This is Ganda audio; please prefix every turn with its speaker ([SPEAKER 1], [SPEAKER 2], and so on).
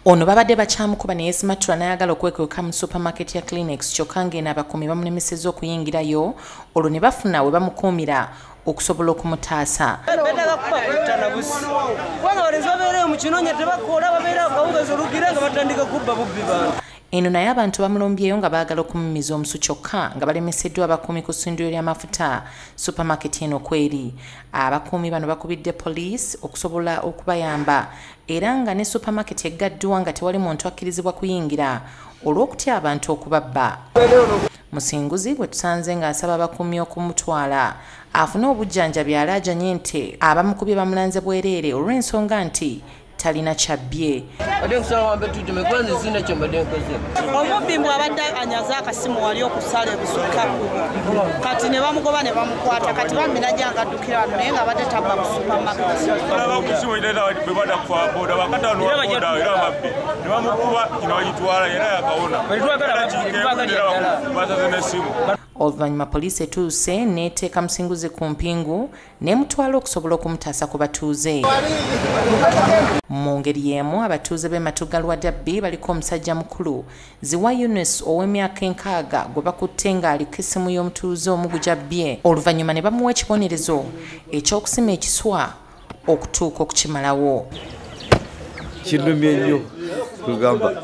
[SPEAKER 1] Ono babadde bakyamukuba naye simatula n'ayagala okwekweka mu supermarket ya Clinics kyokka ng'eno abakuumi bamulemesezza okuyingirayo olwo ne bafuna we bamukuumira okusobola okumutaasa. Eno naye abantu bamulombyeyo nga baagala okumumiza omusu kyokka nga balemeseddwa abakuumi ku ssundiro ly'amafuta supermarket eno kweri. Abakuumi bano bakubidde poliisi okusobola okubayamba era nga ne supermarket eggaddwa nga tewali muntu akkirizibwa kuyingira olw'okutya abantu okubabba. Musinguzi bwe tusanze ng'asaba abakuumi okumutwala afune obujjanjabi alaajanye nti abamukubye bamulanze bwereere olw'ensonga nti talina kyabbye.
[SPEAKER 2] Omubbi bw'abadde anyaza akasimu wali okusala ebusukka kati ne bamugoba ne bamukwata kati bamina gyangaddukira wano naye ng'abadde tabba mu supermarket.
[SPEAKER 1] Oluvannyuma poliisi etuuse n'eteeka Musinguzi ku mpingu n'emutwala okusobola okumutaasa ku batuuze. Mu ngeri y'emu abatuuze b'e Matugalwadde abbye baliko omusajja mukulu Ziwa Yunus ow'emyaka 60 gwe bakutte ng'aliko essimu y'omutuuze omu Bukedde. Oluvannyuma ne bamuwa ekibonerezo eky'okusima ekiswa okutuuka okukimalawo.
[SPEAKER 3] Kinnumye nnyo kugamba.